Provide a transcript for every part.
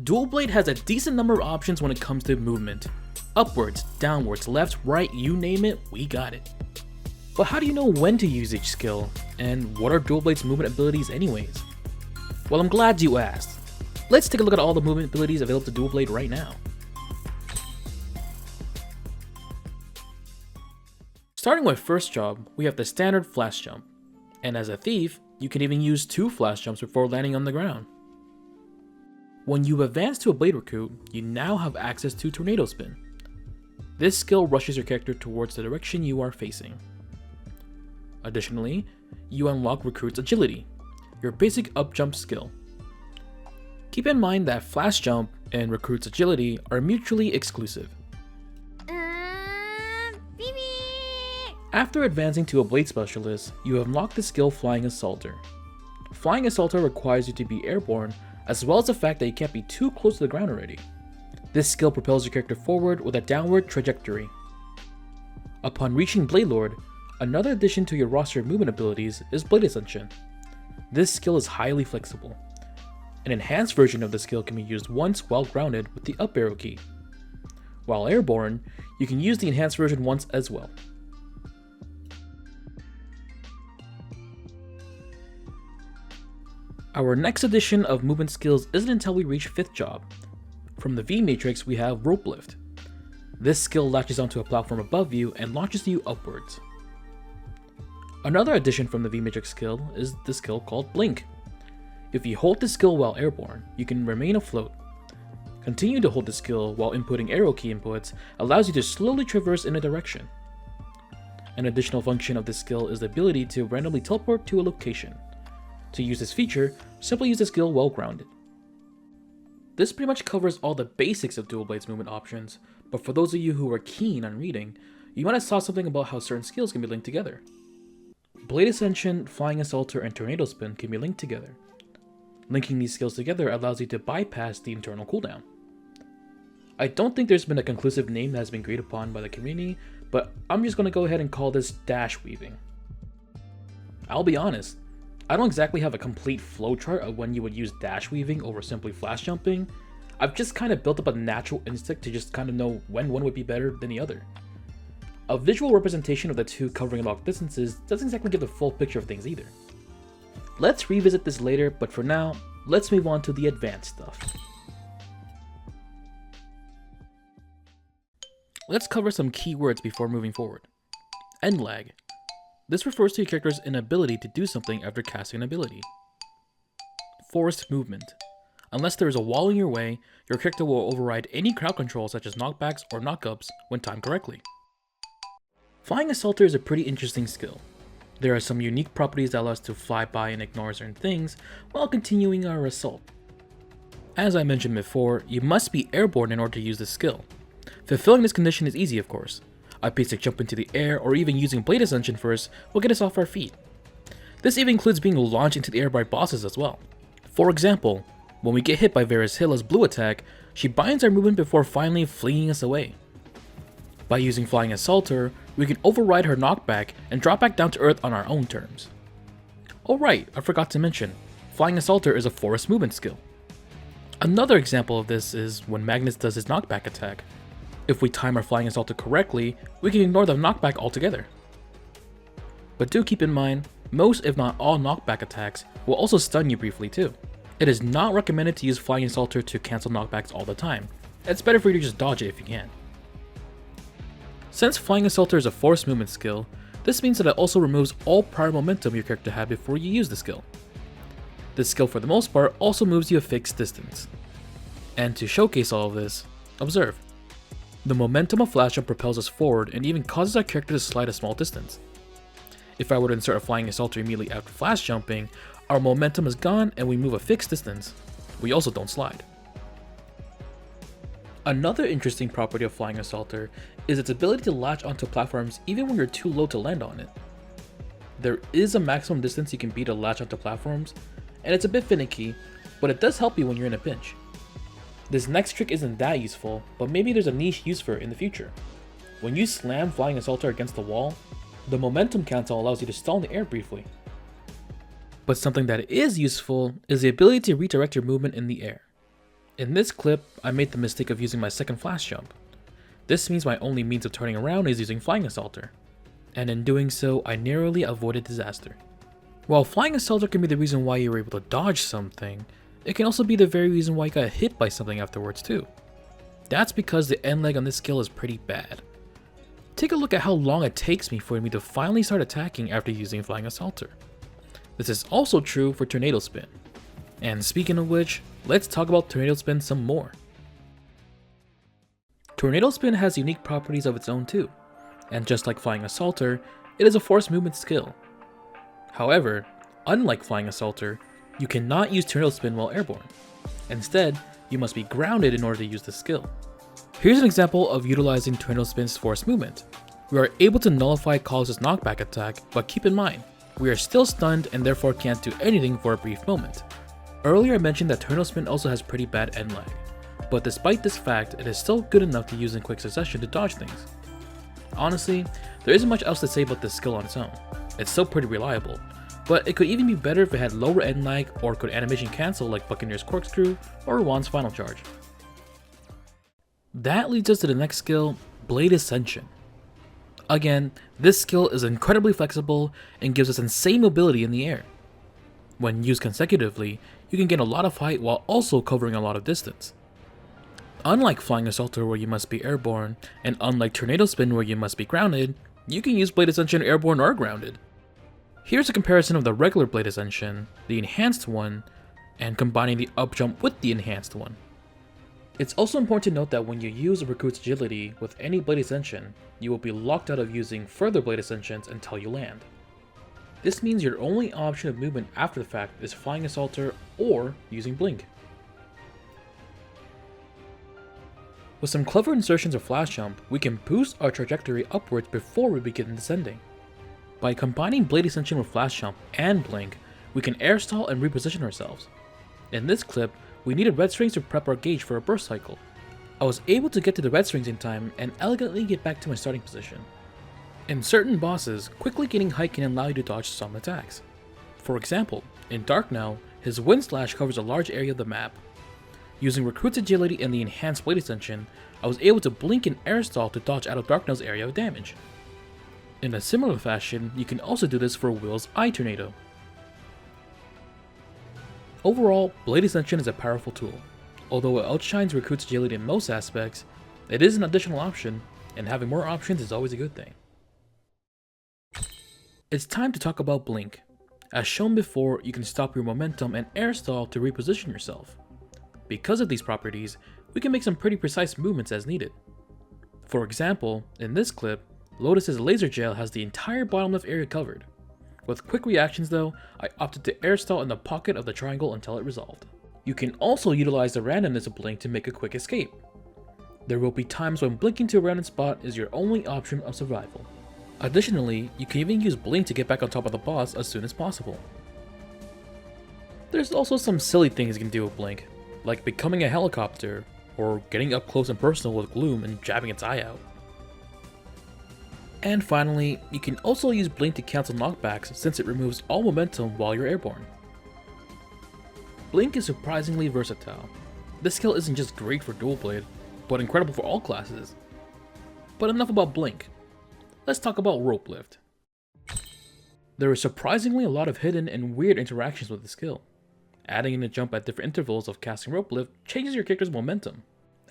Dual Blade has a decent number of options when it comes to movement. Upwards, downwards, left, right, you name it, we got it. But how do you know when to use each skill, and what are Dual Blade's movement abilities anyways? Well, I'm glad you asked. Let's take a look at all the movement abilities available to Dual Blade right now. Starting with first job, we have the standard flash jump, and as a thief, you can even use 2 flash jumps before landing on the ground. When you advance to a blade recruit, you now have access to Tornado Spin. This skill rushes your character towards the direction you are facing. Additionally, you unlock Recruit's Agility, your basic up jump skill. Keep in mind that Flash Jump and Recruit's Agility are mutually exclusive. After advancing to a Blade Specialist, you unlock the skill Flying Assaulter. Flying Assaulter requires you to be airborne, as well as the fact that you can't be too close to the ground already. This skill propels your character forward with a downward trajectory. Upon reaching Blade Lord, another addition to your roster of movement abilities is Blade Ascension. This skill is highly flexible. An enhanced version of the skill can be used once while grounded with the up arrow key. While airborne, you can use the enhanced version once as well. Our next addition of movement skills isn't until we reach 5th job. From the V Matrix, we have Rope Lift. This skill latches onto a platform above you and launches you upwards. Another addition from the V Matrix skill is the skill called Blink. If you hold this skill while airborne, you can remain afloat. Continue to hold the skill while inputting arrow key inputs allows you to slowly traverse in a direction. An additional function of this skill is the ability to randomly teleport to a location. To use this feature, simply use the skill while grounded. This pretty much covers all the basics of Dual Blade's movement options, but for those of you who are keen on reading, you might have saw something about how certain skills can be linked together. Blade Ascension, Flying Assaulter, and Tornado Spin can be linked together. Linking these skills together allows you to bypass the internal cooldown. I don't think there's been a conclusive name that has been agreed upon by the community, but I'm just going to go ahead and call this dash weaving. I'll be honest, I don't exactly have a complete flowchart of when you would use dash weaving over simply flash jumping. I've just kind of built up a natural instinct to just kind of know when one would be better than the other. A visual representation of the two covering long distances doesn't exactly give the full picture of things either. Let's revisit this later, but for now, let's move on to the advanced stuff. Let's cover some keywords before moving forward. End lag. This refers to your character's inability to do something after casting an ability. Forced movement. Unless there is a wall in your way, your character will override any crowd control such as knockbacks or knockups when timed correctly. Flying Assaulter is a pretty interesting skill. There are some unique properties that allow us to fly by and ignore certain things while continuing our assault. As I mentioned before, you must be airborne in order to use this skill. Fulfilling this condition is easy, of course. A basic jump into the air or even using Blade Ascension first will get us off our feet. This even includes being launched into the air by bosses as well. For example, when we get hit by Vera's Hilla's blue attack, she binds our movement before finally flinging us away. By using Flying Assaulter, we can override her knockback and drop back down to earth on our own terms. Oh right, I forgot to mention, Flying Assaulter is a forest movement skill. Another example of this is when Magnus does his knockback attack. If we time our Flying Assaulter correctly, we can ignore the knockback altogether. But do keep in mind, most if not all knockback attacks will also stun you briefly too. It is not recommended to use Flying Assaulter to cancel knockbacks all the time. It's better for you to just dodge it if you can. Since Flying Assaulter is a forced movement skill, this means that it also removes all prior momentum your character had before you use the skill. This skill for the most part also moves you a fixed distance. And to showcase all of this, observe. The momentum of Flash Jump propels us forward and even causes our character to slide a small distance. If I were to insert a Flying Assaulter immediately after Flash Jumping, our momentum is gone and we move a fixed distance. We also don't slide. Another interesting property of Flying Assaulter is its ability to latch onto platforms even when you're too low to land on it. There is a maximum distance you can be to latch onto platforms, and it's a bit finicky, but it does help you when you're in a pinch. This next trick isn't that useful, but maybe there's a niche use for it in the future. When you slam Flying Assaulter against the wall, the momentum cancel allows you to stall in the air briefly. But something that is useful is the ability to redirect your movement in the air. In this clip, I made the mistake of using my second flash jump. This means my only means of turning around is using Flying Assaulter, and in doing so, I narrowly avoided disaster. While Flying Assaulter can be the reason why you were able to dodge something, it can also be the very reason why you got hit by something afterwards too. That's because the end lag on this skill is pretty bad. Take a look at how long it takes me for me to finally start attacking after using Flying Assaulter. This is also true for Tornado Spin. And speaking of which, let's talk about Tornado Spin some more. Tornado Spin has unique properties of its own too, and just like Flying Assaulter, it is a forced movement skill. However, unlike Flying Assaulter, you cannot use Tornado Spin while airborne. Instead, you must be grounded in order to use the skill. Here's an example of utilizing Tornado Spin's forced movement. We are able to nullify Colossus' knockback attack, but keep in mind, we are still stunned and therefore can't do anything for a brief moment. Earlier I mentioned that Tornado Spin also has pretty bad end lag, but despite this fact, it is still good enough to use in quick succession to dodge things. Honestly, there isn't much else to say about this skill on its own. It's still pretty reliable, but it could even be better if it had lower end lag or could animation cancel like Buccaneer's Corkscrew or Juan's Final Charge. That leads us to the next skill, Blade Ascension. Again, this skill is incredibly flexible and gives us insane mobility in the air. When used consecutively, you can gain a lot of height while also covering a lot of distance. Unlike Flying Assaulter where you must be airborne, and unlike Tornado Spin where you must be grounded, you can use Blade Ascension airborne or grounded. Here's a comparison of the regular Blade Ascension, the enhanced one, and combining the up jump with the enhanced one. It's also important to note that when you use a recruit's agility with any Blade Ascension, you will be locked out of using further Blade Ascensions until you land. This means your only option of movement after the fact is Flying Assaulter or using Blink. With some clever insertions of Flash Jump, we can boost our trajectory upwards before we begin descending. By combining Blade Ascension with Flash Jump and Blink, we can air stall and reposition ourselves. In this clip, we needed red strings to prep our gauge for a burst cycle. I was able to get to the red strings in time and elegantly get back to my starting position. In certain bosses, quickly gaining height can allow you to dodge some attacks. For example, in Dark Now, his Wind Slash covers a large area of the map. Using Recruit's agility and the enhanced Blade Ascension, I was able to blink and air stall to dodge out of Dark Now's area of damage. In a similar fashion, you can also do this for Will's Eye Tornado. Overall, Blade Ascension is a powerful tool. Although it outshines Recruit's agility in most aspects, it is an additional option, and having more options is always a good thing. It's time to talk about Blink. As shown before, you can stop your momentum and air stall to reposition yourself. Because of these properties, we can make some pretty precise movements as needed. For example, in this clip, Lotus's laser gel has the entire bottom left area covered. With quick reactions though, I opted to air stall in the pocket of the triangle until it resolved. You can also utilize the randomness of Blink to make a quick escape. There will be times when blinking to a random spot is your only option of survival. Additionally, you can even use Blink to get back on top of the boss as soon as possible. There's also some silly things you can do with Blink, like becoming a helicopter, or getting up close and personal with Gloom and jabbing its eye out. And finally, you can also use Blink to cancel knockbacks since it removes all momentum while you're airborne. Blink is surprisingly versatile. This skill isn't just great for dual blade, but incredible for all classes. But enough about Blink. Let's talk about Rope Lift. There is surprisingly a lot of hidden and weird interactions with the skill. Adding in a jump at different intervals of casting Rope Lift changes your character's momentum.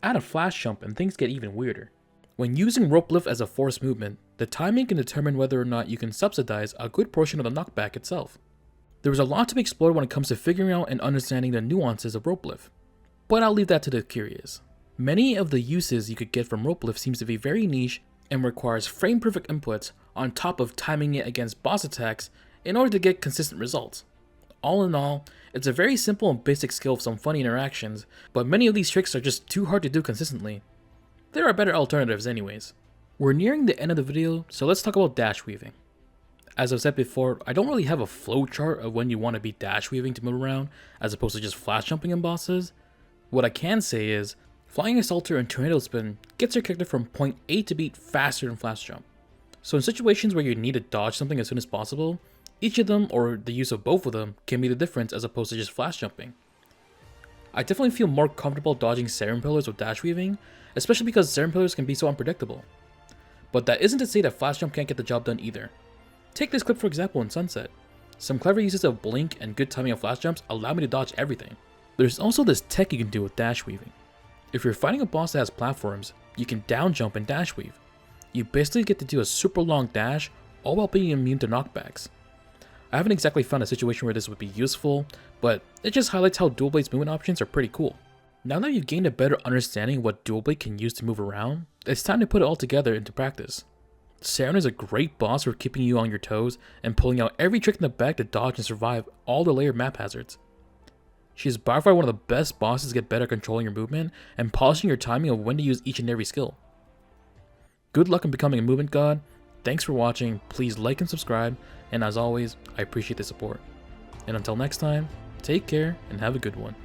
Add a flash jump and things get even weirder. When using Rope Lift as a forced movement, the timing can determine whether or not you can subsidize a good portion of the knockback itself. There is a lot to be explored when it comes to figuring out and understanding the nuances of Rope Lift, but I'll leave that to the curious. Many of the uses you could get from Rope Lift seems to be very niche and requires frame perfect inputs on top of timing it against boss attacks in order to get consistent results. All in all, it's a very simple and basic skill with some funny interactions, but many of these tricks are just too hard to do consistently. There are better alternatives anyways. We're nearing the end of the video, so let's talk about dash weaving. As I've said before, I don't really have a flowchart of when you want to be dash weaving to move around, as opposed to just flash jumping in bosses. What I can say is, Flying Assaulter and Tornado Spin gets your character from point A to B faster than flash jump. So in situations where you need to dodge something as soon as possible, each of them, or the use of both of them, can be the difference as opposed to just flash jumping. I definitely feel more comfortable dodging Serum Pillars with dash weaving, especially because Serum Pillars can be so unpredictable. But that isn't to say that Flash Jump can't get the job done either. Take this clip for example in Sunset. Some clever uses of Blink and good timing of Flash Jumps allow me to dodge everything. There's also this tech you can do with dash weaving. If you're fighting a boss that has platforms, you can down jump and dash weave. You basically get to do a super long dash, all while being immune to knockbacks. I haven't exactly found a situation where this would be useful, but it just highlights how Dual Blade's movement options are pretty cool. Now that you've gained a better understanding of what Dual Blade can use to move around, it's time to put it all together into practice. Saren is a great boss for keeping you on your toes and pulling out every trick in the bag to dodge and survive all the layered map hazards. She is by far one of the best bosses to get better controlling your movement and polishing your timing of when to use each and every skill. Good luck in becoming a movement god. Thanks for watching, please like and subscribe, and as always, I appreciate the support. And until next time, take care and have a good one.